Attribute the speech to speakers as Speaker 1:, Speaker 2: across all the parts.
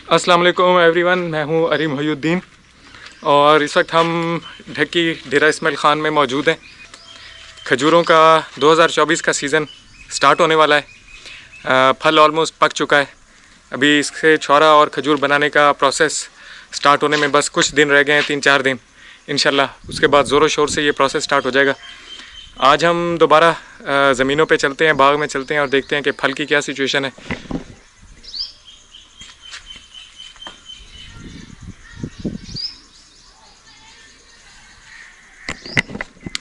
Speaker 1: अस्सलाम वालेकुम एवरीवन, मैं हूं अरी मोहिउद्दीन और इस वक्त हम ढक्की डेरा इस्माइल ख़ान में मौजूद हैं। खजूरों का 2024 का सीज़न स्टार्ट होने वाला है। फल ऑलमोस्ट पक चुका है। अभी इससे छौरा और खजूर बनाने का प्रोसेस स्टार्ट होने में बस कुछ दिन रह गए हैं, 3-4 दिन इंशाल्लाह। उसके बाद ज़ोरों शोर से ये प्रोसेस स्टार्ट हो जाएगा। आज हम दोबारा ज़मीनों पे चलते हैं, बाग में चलते हैं और देखते हैं कि फल की क्या सिचुएशन है।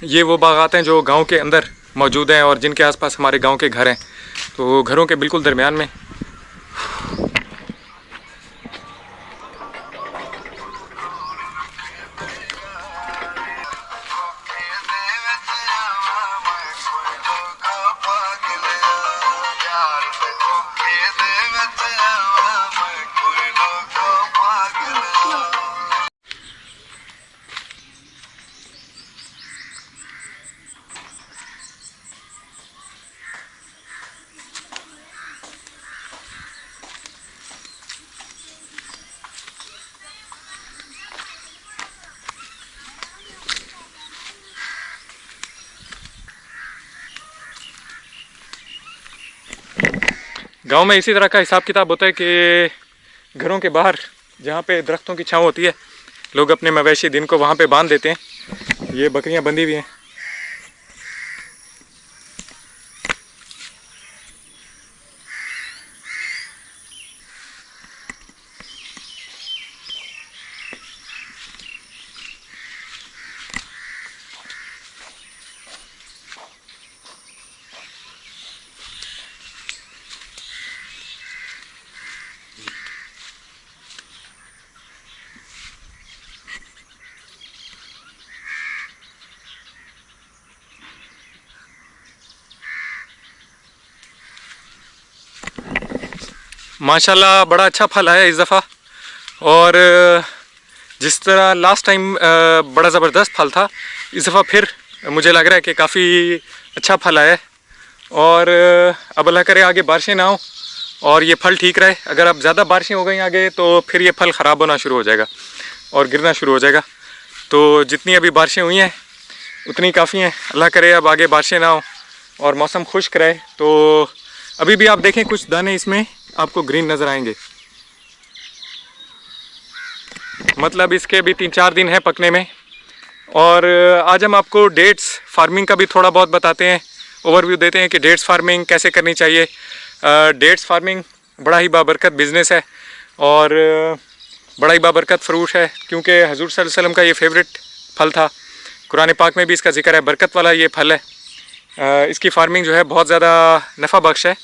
Speaker 1: ये वो बागात हैं जो गांव के अंदर मौजूद हैं और जिनके आसपास हमारे गांव के घर हैं। तो घरों के बिल्कुल दरमियान में गांव में इसी तरह का हिसाब किताब होता है कि घरों के बाहर जहाँ पे दरख्तों की छाँव होती है, लोग अपने मवेशी दिन को वहाँ पे बांध देते हैं। ये बकरियाँ बंधी हुई हैं। माशाल्लाह बड़ा अच्छा फल आया इस दफ़ा। और जिस तरह लास्ट टाइम बड़ा ज़बरदस्त फल था, इस दफ़ा फिर मुझे लग रहा है कि काफ़ी अच्छा फल आया है। और अब अल्लाह करे आगे बारिशें ना हो और ये फल ठीक रहे। अगर अब ज़्यादा बारिशें हो गई आगे तो फिर ये फल ख़राब होना शुरू हो जाएगा और गिरना शुरू हो जाएगा। तो जितनी अभी बारिशें हुई हैं उतनी काफ़ी हैं। अल्लाह करे अब आगे बारिशें ना हो और मौसम खुश्क रहे। तो अभी भी आप देखें कुछ दाने इसमें आपको ग्रीन नज़र आएंगे, मतलब इसके भी 3-4 दिन हैं पकने में। और आज हम आपको डेट्स फार्मिंग का भी थोड़ा बहुत बताते हैं, ओवरव्यू देते हैं कि डेट्स फार्मिंग कैसे करनी चाहिए। डेट्स फार्मिंग बड़ा ही बाबरकत बिज़नेस है और बड़ा ही बाबरकत फ्रूट है, क्योंकि हजूर सल्लल्लाहु अलैहि वसल्लम का ये फेवरेट फल था। कुरान पाक में भी इसका जिक्र है, बरकत वाला ये फल है। इसकी फार्मिंग जो है बहुत ज़्यादा नफ़ा बख्श है।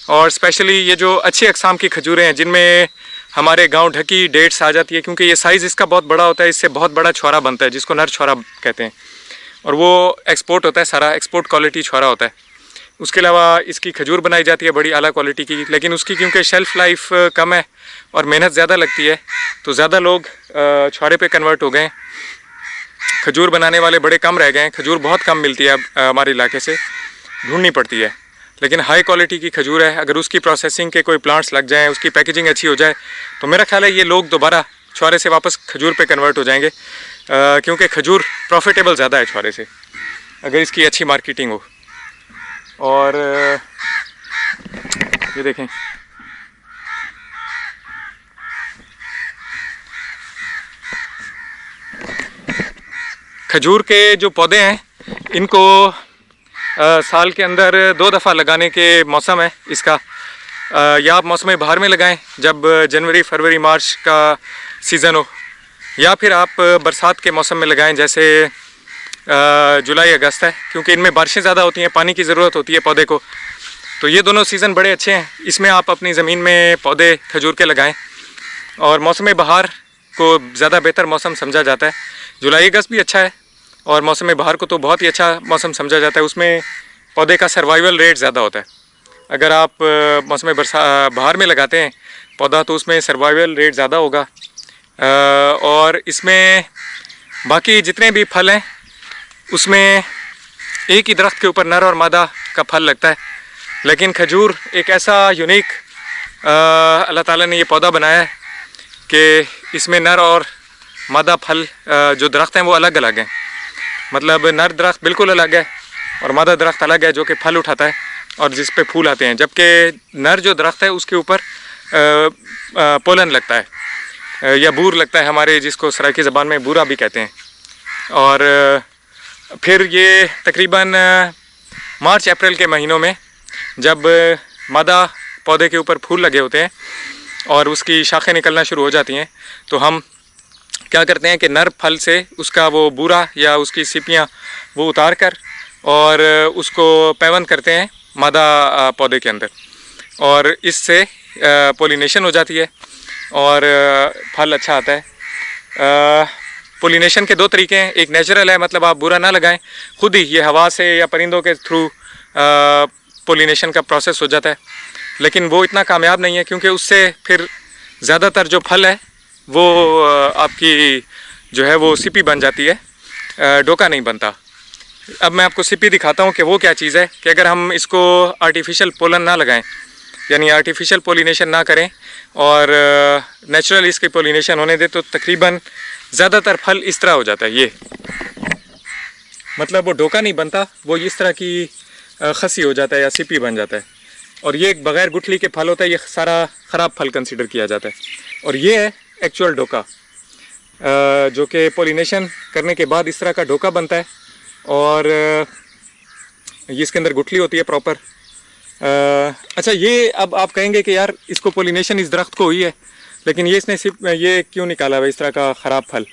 Speaker 1: और स्पेशली ये जो अच्छी अक़साम की खजूरें हैं जिनमें हमारे गांव ढकी डेट्स आ जाती है, क्योंकि ये साइज़ इसका बहुत बड़ा होता है, इससे बहुत बड़ा छौरा बनता है जिसको नर छौरा कहते हैं। और वो एक्सपोर्ट होता है, सारा एक्सपोर्ट क्वालिटी छौरा होता है। उसके अलावा इसकी खजूर बनाई जाती है बड़ी आला क्वालिटी की, लेकिन उसकी क्योंकि शेल्फ़ लाइफ कम है और मेहनत ज़्यादा लगती है तो ज़्यादा लोग छौरे पे कन्वर्ट हो गए। खजूर बनाने वाले बड़े कम रह गए हैं। खजूर बहुत कम मिलती है हमारे इलाके से, ढूंढनी पड़ती है। लेकिन हाई क्वालिटी की खजूर है, अगर उसकी प्रोसेसिंग के कोई प्लांट्स लग जाएँ, उसकी पैकेजिंग अच्छी हो जाए तो मेरा ख्याल है ये लोग दोबारा छौरे से वापस खजूर पे कन्वर्ट हो जाएंगे, क्योंकि खजूर प्रॉफिटेबल ज़्यादा है छौरे से अगर इसकी अच्छी मार्केटिंग हो। और ये देखें, खजूर के जो पौधे हैं इनको साल के अंदर 2 दफ़ा लगाने के मौसम है इसका। या आप मौसम बहार में लगाएं जब जनवरी, फरवरी, मार्च का सीज़न हो, या फिर आप बरसात के मौसम में लगाएं जैसे जुलाई, अगस्त है, क्योंकि इनमें बारिशें ज़्यादा होती हैं, पानी की ज़रूरत होती है पौधे को। तो ये दोनों सीज़न बड़े अच्छे हैं। इसमें आप अपनी ज़मीन में पौधे खजूर के लगाएं। और मौसम बहार को ज़्यादा बेहतर मौसम समझा जाता है। जुलाई, अगस्त भी अच्छा है और मौसम बहार को तो बहुत ही अच्छा मौसम समझा जाता है। उसमें पौधे का सर्वाइवल रेट ज़्यादा होता है। अगर आप मौसम बहार में लगाते हैं पौधा तो उसमें सर्वाइवल रेट ज़्यादा होगा। और इसमें बाकी जितने भी फल हैं उसमें एक ही दरख्त के ऊपर नर और मादा का फल लगता है। लेकिन खजूर एक ऐसा यूनिक अल्लाह ताला ने ये पौधा बनाया है कि इसमें नर और मादा फल जो दरख्त हैं वो अलग अलग हैं। मतलब नर दरख्त बिल्कुल अलग है और मादा दरख्त अलग है जो कि फल उठाता है और जिस पे फूल आते हैं, जबकि नर जो दरख्त है उसके ऊपर पोलन लगता है या बूर लगता है हमारे, जिसको सराइकी ज़बान में बूरा भी कहते हैं। और फिर ये तकरीबन मार्च अप्रैल के महीनों में जब मादा पौधे के ऊपर फूल लगे होते हैं और उसकी शाखें निकलना शुरू हो जाती हैं, तो हम क्या करते हैं कि नर फल से उसका वो बूरा या उसकी सीपियाँ वो उतार कर और उसको पैवंद करते हैं मादा पौधे के अंदर, और इससे पोलिनेशन हो जाती है और फल अच्छा आता है। पोलिनेशन के दो तरीके हैं, एक नेचुरल है, मतलब आप बुरा ना लगाएं, खुद ही ये हवा से या परिंदों के थ्रू पोलिनेशन का प्रोसेस हो जाता है, लेकिन वो इतना कामयाब नहीं है क्योंकि उससे फिर ज़्यादातर जो फल है वो आपकी जो है वो सिपी बन जाती है, डोका नहीं बनता। अब मैं आपको सिपी दिखाता हूँ कि वो क्या चीज़ है, कि अगर हम इसको आर्टिफिशियल पोलन ना लगाएं, यानी आर्टिफिशियल पोलिनेशन ना करें और नेचुरल इसकी पोलिनेशन होने दें, तो तकरीबन ज़्यादातर फल इस तरह हो जाता है। ये मतलब वो डोका नहीं बनता, वो इस तरह की खसी हो जाता है या सिपी बन जाता है। और ये बग़ैर गुठली के फल होता है, ये सारा ख़राब फल कंसिडर किया जाता है। और ये है एक्चुअल डोका, जो कि पोलिनेशन करने के बाद इस तरह का डोका बनता है और ये इसके अंदर गुठली होती है प्रॉपर। अच्छा, ये अब आप कहेंगे कि यार इसको पोलिनेशन इस दरख्त को हुई है, लेकिन ये इसने सिर्फ ये क्यों निकाला है इस तरह का ख़राब फल?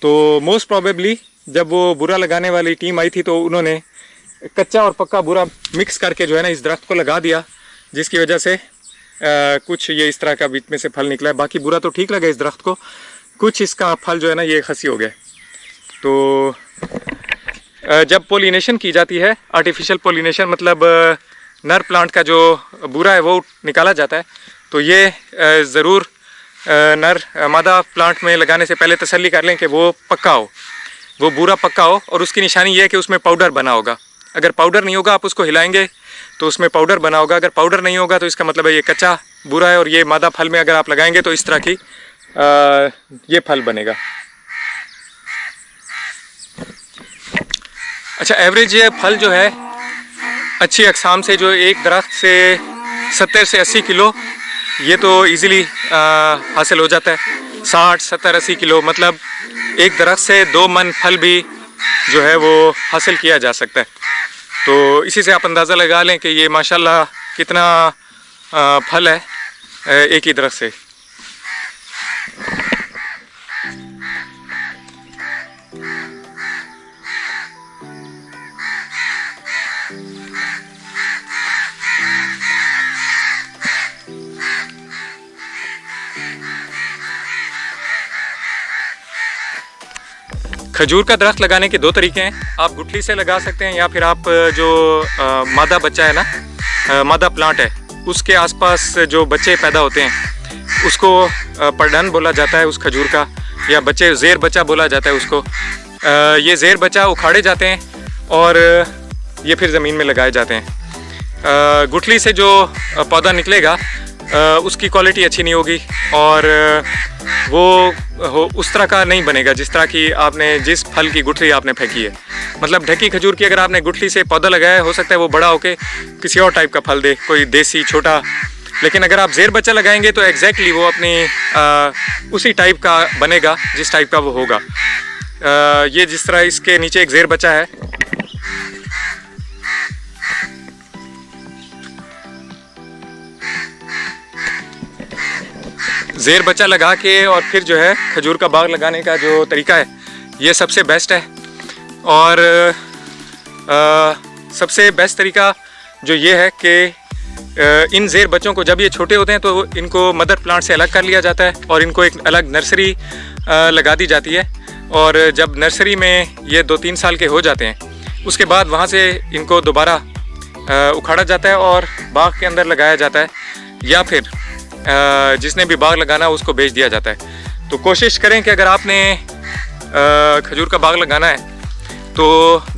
Speaker 1: तो मोस्ट प्रॉबेबली जब वो बुरा लगाने वाली टीम आई थी तो उन्होंने कच्चा और पक्का बुरा मिक्स करके जो है ना इस दरख्त को लगा दिया, जिसकी वजह से कुछ ये इस तरह का बीच में से फल निकला है। बाकी बुरा तो ठीक लगा इस दरख्त को, कुछ इसका फल जो है ना ये खसी हो गया। तो जब पोलिनेशन की जाती है, आर्टिफिशियल पोलिनेशन मतलब नर प्लांट का जो बुरा है वो निकाला जाता है, तो ये ज़रूर नर मादा प्लांट में लगाने से पहले तसल्ली कर लें कि वो पक्का हो, वो बुरा पक्का हो। और उसकी निशानी ये है कि उसमें पाउडर बना होगा। अगर पाउडर नहीं होगा, आप उसको हिलाएंगे तो उसमें पाउडर बना होगा। अगर पाउडर नहीं होगा तो इसका मतलब है ये कच्चा बुरा है, और ये मादा फल में अगर आप लगाएंगे तो इस तरह की ये फल बनेगा। अच्छा, एवरेज ये फल जो है अच्छी अक़साम से जो एक दरख्त से 70 से 80 किलो ये तो इजीली हासिल हो जाता है। 60, 70, 80 किलो मतलब एक दरख्त से 2 मन फल भी जो है वो हासिल किया जा सकता है। तो इसी से आप अंदाज़ा लगा लें कि ये माशाल्लाह कितना फल है एक ही दरख्त से। खजूर का दरख्त लगाने के 2 तरीके हैं, आप गुठली से लगा सकते हैं या फिर आप जो मादा बच्चा है ना, मादा प्लांट है, उसके आसपास जो बच्चे पैदा होते हैं उसको पड़न बोला जाता है उस खजूर का, या बच्चे ज़ेर बच्चा बोला जाता है उसको। ये ज़ेर बच्चा उखाड़े जाते हैं और ये फिर ज़मीन में लगाए जाते हैं। गुठली से जो पौधा निकलेगा उसकी क्वालिटी अच्छी नहीं होगी और वो उस तरह का नहीं बनेगा जिस तरह की आपने जिस फल की गुठली आपने फेंकी है। मतलब ढकी खजूर की अगर आपने गुठली से पौधा लगाया है, हो सकता है वो बड़ा होके किसी और टाइप का फल दे, कोई देसी छोटा। लेकिन अगर आप ज़ेर बच्चा लगाएंगे तो एग्जैक्टली वो अपनी उसी टाइप का बनेगा जिस टाइप का वो होगा। ये जिस तरह इसके नीचे एक ज़ेर बच्चा है, ज़ेर बच्चा लगा के और फिर जो है खजूर का बाग लगाने का जो तरीका है ये सबसे बेस्ट है। और सबसे बेस्ट तरीका जो ये है कि इन ज़ेर बच्चों को जब ये छोटे होते हैं तो इनको मदर प्लांट से अलग कर लिया जाता है और इनको एक अलग नर्सरी लगा दी जाती है। और जब नर्सरी में ये 2-3 साल के हो जाते हैं उसके बाद वहाँ से इनको दोबारा उखाड़ा जाता है और बाग के अंदर लगाया जाता है, या फिर जिसने भी बाग लगाना उसको बेच दिया जाता है। तो कोशिश करें कि अगर आपने खजूर का बाग लगाना है तो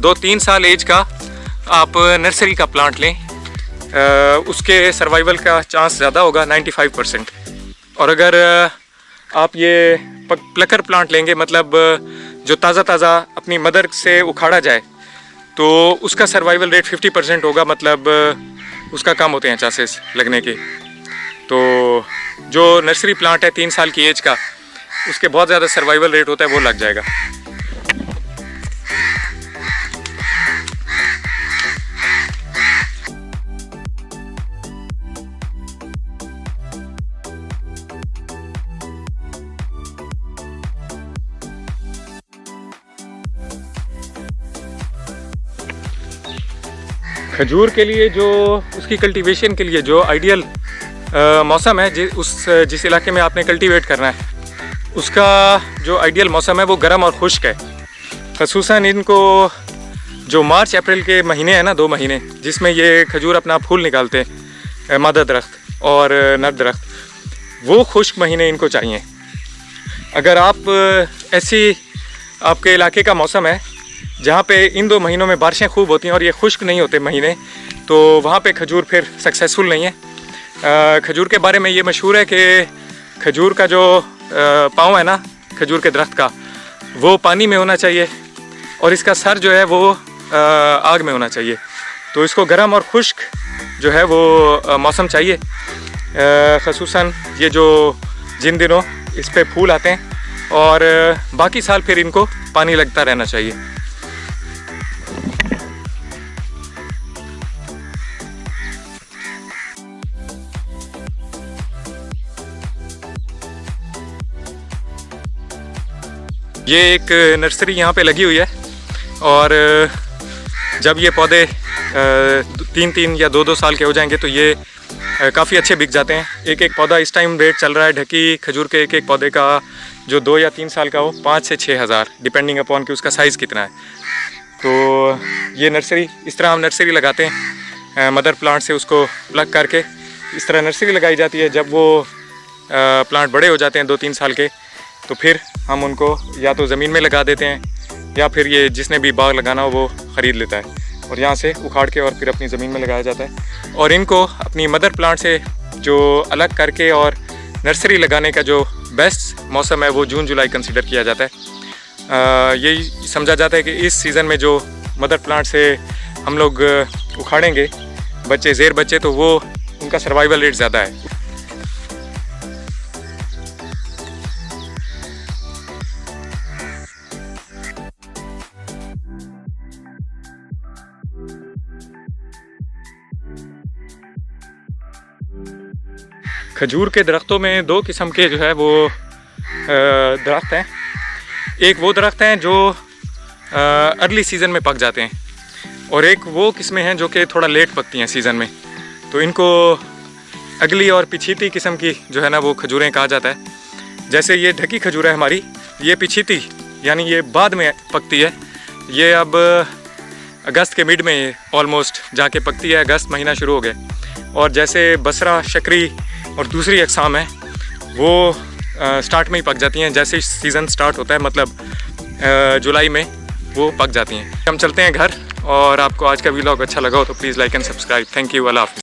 Speaker 1: 2-3 साल एज का आप नर्सरी का प्लांट लें, उसके सर्वाइवल का चांस ज़्यादा होगा, 95%। और अगर आप ये प्लकर प्लांट लेंगे, मतलब जो ताज़ा ताज़ा अपनी मदर से उखाड़ा जाए, तो उसका सर्वाइवल रेट 50% होगा, मतलब उसका कम होते हैं चांसेस लगने के। तो जो नर्सरी प्लांट है 3 साल की एज का, उसके बहुत ज़्यादा सर्वाइवल रेट होता है, वो लग जाएगा। खजूर के लिए जो उसकी कल्टीवेशन के लिए जो आइडियल मौसम है, जिस इलाके में आपने कल्टीवेट करना है, उसका जो आइडियल मौसम है वो गर्म और खुश्क है। ख़ुसूसन इनको जो मार्च अप्रैल के महीने हैं ना, 2 महीने जिसमें ये खजूर अपना फूल निकालते हैं, मादा दरख्त और नर दरख्त, वो खुश्क महीने इनको चाहिए। अगर आप ऐसी आपके इलाके का मौसम है जहाँ पे इन 2 महीनों में बारिशें खूब होती हैं और ये खुश्क नहीं होते महीने, तो वहाँ पे खजूर फिर सक्सेसफुल नहीं है। खजूर के बारे में ये मशहूर है कि खजूर का जो पाँव है ना खजूर के दरख्त का, वो पानी में होना चाहिए और इसका सर जो है वो आग में होना चाहिए। तो इसको गर्म और खुश्क जो है वो मौसम चाहिए। ख़ुसूसन ये जो जिन दिनों इस पे फूल आते हैं और बाकी साल फिर इनको पानी लगता रहना चाहिए। ये एक नर्सरी यहाँ पे लगी हुई है और जब ये पौधे 3-3 या 2-2 साल के हो जाएंगे तो ये काफ़ी अच्छे बिक जाते हैं। एक पौधा इस टाइम रेट चल रहा है ढकी खजूर के एक पौधे का, जो 2 या 3 साल का हो, 5 से 6 हज़ार, डिपेंडिंग अपॉन कि उसका साइज़ कितना है। तो ये नर्सरी, इस तरह हम नर्सरी लगाते हैं, मदर प्लांट से उसको प्लग करके इस तरह नर्सरी लगाई जाती है। जब वो प्लांट बड़े हो जाते हैं 2-3 साल के, तो फिर हम उनको या तो ज़मीन में लगा देते हैं या फिर ये जिसने भी बाग लगाना हो वो ख़रीद लेता है और यहाँ से उखाड़ के और फिर अपनी ज़मीन में लगाया जाता है। और इनको अपनी मदर प्लांट से जो अलग करके और नर्सरी लगाने का जो बेस्ट मौसम है वो जून जुलाई कंसिडर किया जाता है। यही समझा जाता है कि इस सीज़न में जो मदर प्लांट से हम लोग उखाड़ेंगे ज़ेर बच्चे, तो वो उनका सर्वाइवल रेट ज़्यादा है। खजूर के दरख्तों में 2 किस्म के जो है वो दरख्त हैं। एक वो दरख्त हैं जो अर्ली सीज़न में पक जाते हैं और एक वो किस्में हैं जो कि थोड़ा लेट पकती हैं सीज़न में। तो इनको अगली और पिछीती किस्म की जो है ना वो खजूरें कहा जाता है। जैसे ये ढकी खजूर है हमारी, ये पिछीती यानी ये बाद में पकती है। ये अब अगस्त के मिड में ऑलमोस्ट जाके पकती है, अगस्त महीना शुरू हो गया। और जैसे बसरा, शकरी और दूसरी अक़साम है वो स्टार्ट में ही पक जाती हैं, जैसे सीज़न स्टार्ट होता है, मतलब जुलाई में वो पक जाती हैं। हम चलते हैं घर, और आपको आज का व्लॉग अच्छा लगा हो तो please like and subscribe. Thank you, अल्लाह हाफ़िज़।